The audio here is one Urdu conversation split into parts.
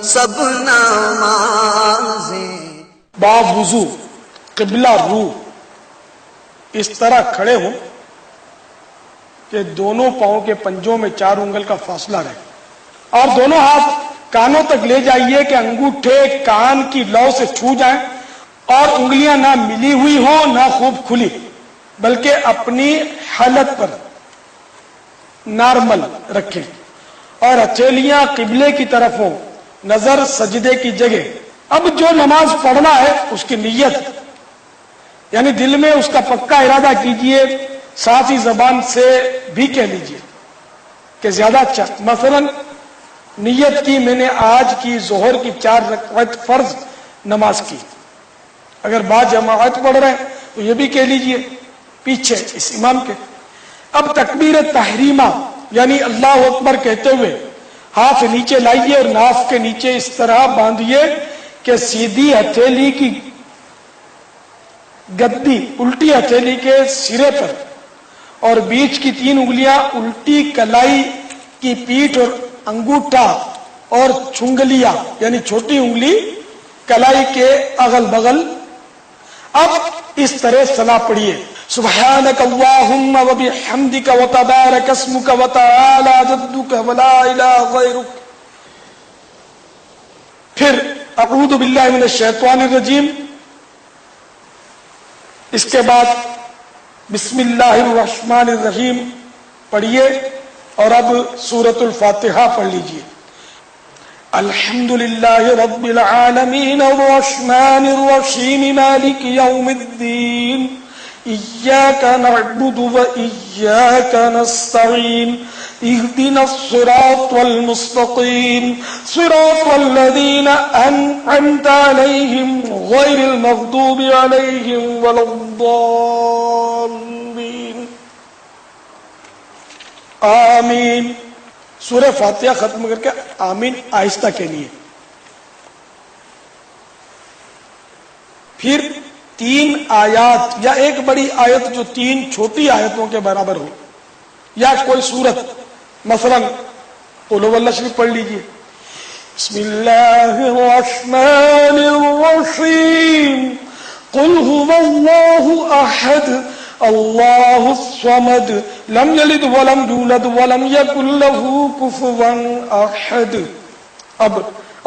سب نمازیں با وضو قبلہ رو اس طرح کھڑے ہوں کہ دونوں پاؤں کے پنجوں میں 4 انگل کا فاصلہ رہے، اور دونوں ہاتھ کانوں تک لے جائیے کہ انگوٹھے کان کی لو سے چھو جائیں، اور انگلیاں نہ ملی ہوئی ہوں نہ خوب کھلی، بلکہ اپنی حالت پر نارمل رکھیں، اور ہتھیلیاں قبلے کی طرف ہوں، نظر سجدے کی جگہ۔ اب جو نماز پڑھنا ہے اس کی نیت، یعنی دل میں اس کا پکا ارادہ کیجئے، ساتھ ہی زبان سے بھی کہہ لیجئے کہ زیادہ اچھا۔ مثلا نیت کی میں نے آج کی ظہر کی 4 رکعت فرض نماز کی، اگر بعض جماعت پڑھ رہے ہیں تو یہ بھی کہہ لیجئے پیچھے اس امام کے۔ اب تکبیر تحریمہ یعنی اللہ اکبر کہتے ہوئے ہاتھ نیچے لائیے اور ناف کے نیچے اس طرح باندھیے کہ سیدھی ہتھیلی کی گدی الٹی ہتھیلی کے سرے پر، اور بیچ کی 3 انگلیاں الٹی کلائی کی پیٹھ، اور انگوٹھا اور چھنگلیاں یعنی چھوٹی انگلی کلائی کے اغل بغل۔ اب اس طرح صلاح پڑھیے: سبحانک اللہم وبحمدک وتبارک اسمک وتعالی جدک ولا الہ غیرک۔ پھر اعوذ باللہ من الشیطان الرجیم، اس کے بعد بسم اللہ الرحمن الرحیم پڑھیے، اور اب سورۃ الفاتحہ پڑھ لیجیے۔ الحمدللہ رب العالمین الرحمن الرحیم مالک یوم الدین إياك نعبد وإياك نستعين اهدنا الصراط المستقيم صراط الذين أنعمت عليهم غير المغضوب عليهم ولا الضالين آمین۔ سورہ فاتحہ ختم کر کے آمین آہستہ کہنیے۔ پھر 3 آیات یا ایک بڑی آیت جو 3 چھوٹی آیتوں کے برابر ہو، یا کوئی سورت، مثلا قل هو اللہ شریف پڑھ لیجئے۔ بسم اللہ الرحمن الرحیم قل هو اللہ احد اللہ الصمد لم یلد ولم یولد ولم یکن له کفوا احد۔ اب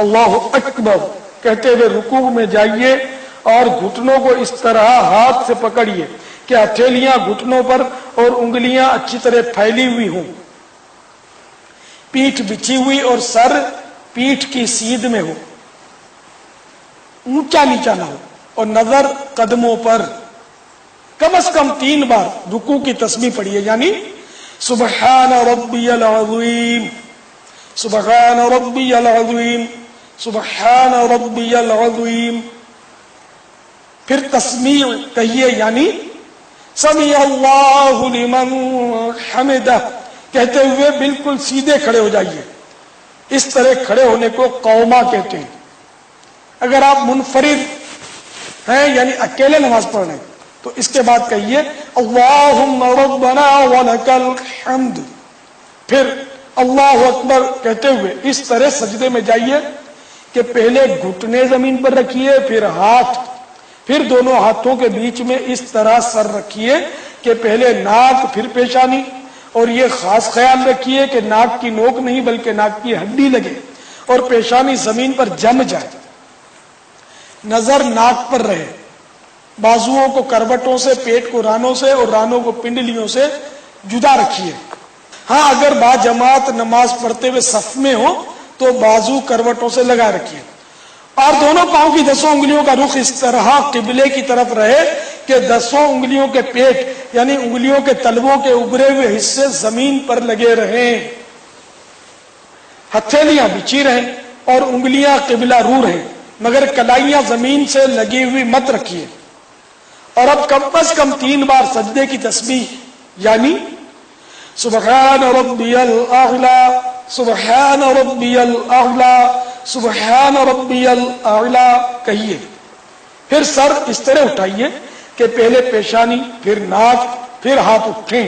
اللہ اکبر کہتے ہوئے رکوع میں جائیے، اور گھٹنوں کو اس طرح ہاتھ سے پکڑیے کہ ہتھیلیاں گھٹنوں پر اور انگلیاں اچھی طرح پھیلی ہوئی ہوں، پیٹھ بچھی ہوئی اور سر پیٹھ کی سیدھ میں ہو، اونچا نیچا نہ ہو، اور نظر قدموں پر۔ کم از کم 3 بار رکوع کی تسبیح پڑھیے، یعنی سبحان ربی العظیم، سبحان ربی العظیم، سبحان ربی العظیم۔ پھر تسمیع کہیے، یعنی سمیع اللہ لمن حمدہ کہتے ہوئے بالکل سیدھے کھڑے ہو جائیے۔ اس طرح کھڑے ہونے کو قوما کہتے ہیں۔ اگر آپ منفرد ہیں یعنی اکیلے نماز پڑھ رہے ہیں تو اس کے بعد کہیے اللہم ربنا ولک الحمد۔ پھر اللہ اکبر کہتے ہوئے اس طرح سجدے میں جائیے کہ پہلے گھٹنے زمین پر رکھیے، پھر دونوں ہاتھوں کے بیچ میں اس طرح سر رکھیے کہ پہلے ناک پھر پیشانی، اور یہ خاص خیال رکھیے کہ ناک کی نوک نہیں بلکہ ناک کی ہڈی لگے اور پیشانی زمین پر جم جائے، نظر ناک پر رہے، بازوؤں کو کروٹوں سے، پیٹ کو رانوں سے اور رانوں کو پنڈلیوں سے جدا رکھیے۔ ہاں اگر با جماعت نماز پڑھتے ہوئے صف میں ہو تو بازو کروٹوں سے لگا رکھیے، اور دونوں پاؤں کی 10 انگلیوں کا رخ اس طرح قبلے کی طرف رہے کہ 10 انگلیوں کے پیٹ یعنی انگلیوں کے تلووں کے ابھرے ہوئے حصے زمین پر لگے رہیں، ہتھیلیاں بچھی رہیں اور انگلیاں قبلہ رو رہیں، مگر کلائیاں زمین سے لگی ہوئی مت رکھیے۔ اور اب کم از کم 3 بار سجدے کی تسبیح، یعنی سبحان ربی الاعلی، سبحان ربی الاعلی، سبحان ربی الاعلی کہیے۔ پھر سر اس طرح اٹھائیے کہ پہلے پیشانی، پھر ناک، پھر ہاتھ اٹھیں،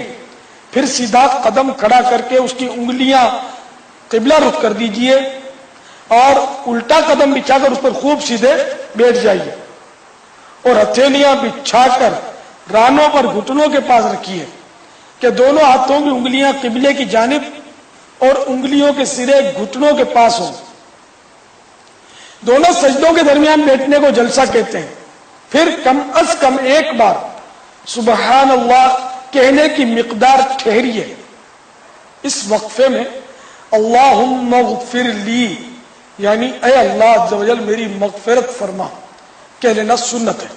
پھر سیدھا قدم کھڑا کر کے اس کی انگلیاں قبلہ رخ کر دیجئے، اور الٹا قدم بچھا کر اس پر خوب سیدھے بیٹھ جائیے اور ہتھیلیاں بچھا کر رانوں پر گھٹنوں کے پاس رکھیے کہ دونوں ہاتھوں کی انگلیاں قبلے کی جانب اور انگلیوں کے سرے گھٹنوں کے پاس ہوں. دونوں سجدوں کے درمیان بیٹھنے کو جلسہ کہتے ہیں. پھر کم از کم ایک بار سبحان اللہ کہنے کی مقدار ٹھہریے. اس وقفے میں اللہم اغفر لی یعنی اے اللہ عز و جل میری مغفرت فرما کہہ لینا سنت ہے.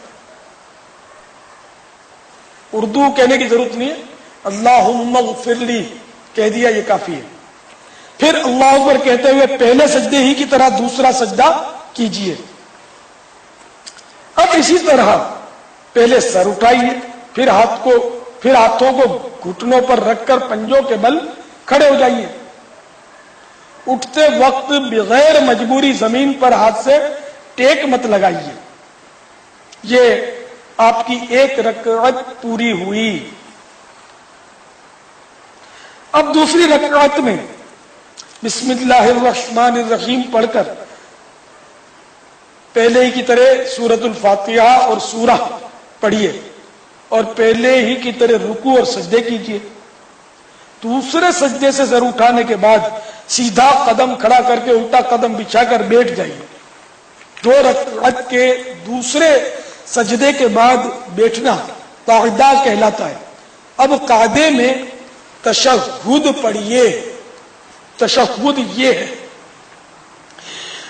اردو کہنے کی ضرورت نہیں ہے، اللہم اغفر لی کہہ دیا یہ کافی ہے. پھر اللہ اکبر کہتے ہوئے پہلے سجدے ہی کی طرح دوسرا سجدہ کیجیے. اب اسی طرح پہلے سر اٹھائیے، پھر ہاتھوں کو گھٹنوں پر رکھ کر پنجوں کے بل کھڑے ہو جائیے. اٹھتے وقت بغیر مجبوری زمین پر ہاتھ سے ٹیک مت لگائیے. یہ آپ کی ایک رکعت پوری ہوئی. اب دوسری رکعت میں بسم اللہ الرحمن الرحیم پڑھ کر پہلے ہی کی طرح سورۃ الفاتحہ اور سورہ پڑھیے اور پہلے ہی کی طرح رکوع اور سجدے کیجیے. دوسرے سجدے سے سر اٹھانے کے بعد سیدھا قدم کھڑا کر کے الٹا قدم بچھا کر بیٹھ جائیے. 2 رکعت کے دوسرے سجدے کے بعد بیٹھنا قاعدہ کہلاتا ہے. اب قاعدے میں تشہد پڑھیے. تشہد یہ ہے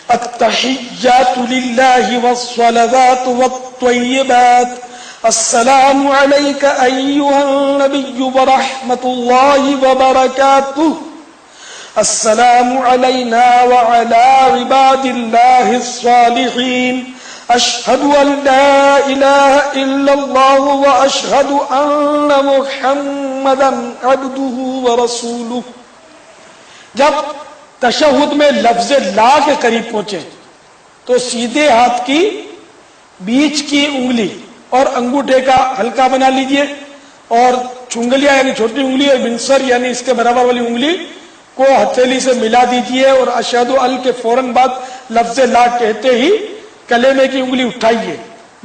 التحیات للہ والصلوات والطیبات السلام علیک ایہا النبی ورحمۃ اللہ وبرکاتہ السلام علینا وعلی عباد اللہ الصالحین اشہد ان لا الہ الا اللہ واشہد ان محمدا عبدہ ورسولہ. جب تشہد میں لفظ لا کے قریب پہنچے تو سیدھے ہاتھ کی بیچ کی انگلی اور انگوٹھے کا ہلکا بنا لیجئے اور چنگلیاں یعنی چھوٹی انگلی اور بنسر یعنی اس کے برابر والی انگلی کو ہتھیلی سے ملا دیجئے اور اشہد ال کے فوراً بعد لفظ لا کہتے ہی کلیمے کی انگلی اٹھائیے،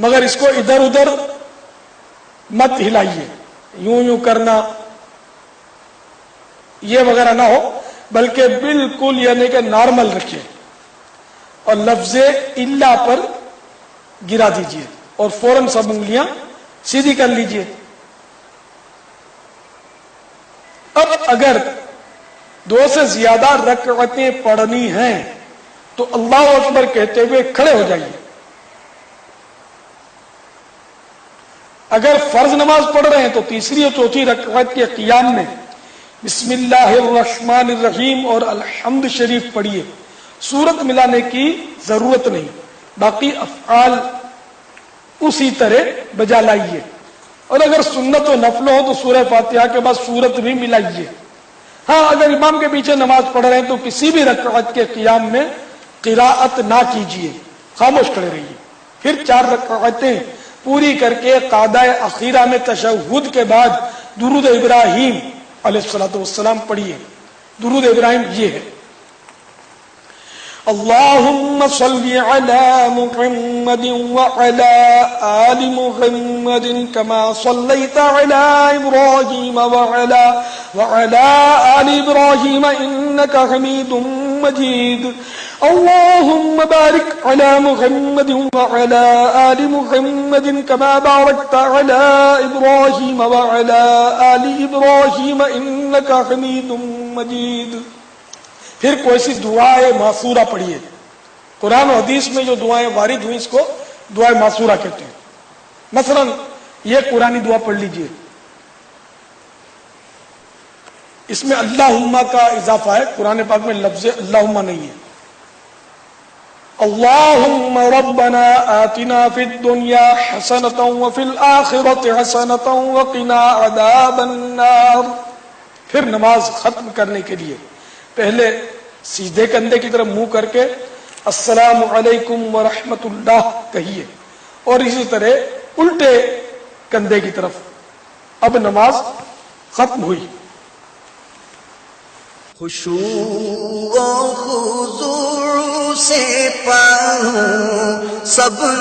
مگر اس کو ادھر ادھر مت ہلائیے، یوں کرنا یہ وغیرہ نہ ہو، بلکہ بالکل یعنی کہ نارمل رکھیے اور لفظ الا پر گرا دیجئے اور فوراً سب انگلیاں سیدھی کر لیجئے. اب اگر 2 سے زیادہ رکعتیں پڑھنی ہیں تو اللہ اکبر کہتے ہوئے کھڑے ہو جائیے. اگر فرض نماز پڑھ رہے ہیں تو تیسری اور چوتھی رکعت کے قیام میں بسم اللہ الرحمن الرحیم اور الحمد شریف پڑھیے. سورت ملانے کی ضرورت نہیں، باقی افعال اسی طرح بجا لائیے. اور اگر سنت و نفل ہو تو سورہ فاتحہ کے بعد سورت بھی ملائیے. ہاں اگر امام کے پیچھے نماز پڑھ رہے ہیں تو کسی بھی رکعت کے قیام میں قراءت نہ کیجیے، خاموش کھڑے رہیے. پھر 4 رکعتیں پوری کر کے قاعدہ اخیرہ میں تشہد کے بعد درود ابراہیم علیہ الصلوۃ والسلام پڑھیے. درود ابراہیم یہ ہے اللہم صل علی محمد وعلی آل محمد کما صلیت علی ابراہیم وعلی آل ابراہیم انک حمید مجید اللہم بارک علی محمد وعلی آل محمد کما بارکت علی ابراہیم وعلی آل ابراہیم انک حمید مجید. پھر کوئی سی دعائے معصورہ پڑھیے. قرآن و حدیث میں جو دعائیں وارد ہوئی اس کو دعائے معصورہ کہتے ہیں. مثلا یہ قرآنی دعا پڑھ لیجئے، اس میں اللہم کا اضافہ ہے، قرآن پاک میں لفظ اللہم نہیں ہے. اللہم ربنا آتنا فی الدنیا حسنۃ وفی الآخرۃ حسنۃ وقنا عذاب النار. پھر نماز ختم کرنے کے لیے پہلے سیدھے کندھے کی طرف منہ کر کے السلام علیکم ورحمۃ اللہ کہیے اور اسی طرح الٹے کندھے کی طرف. اب نماز ختم ہوئی. خشوع و خضوع سے پاؤں سب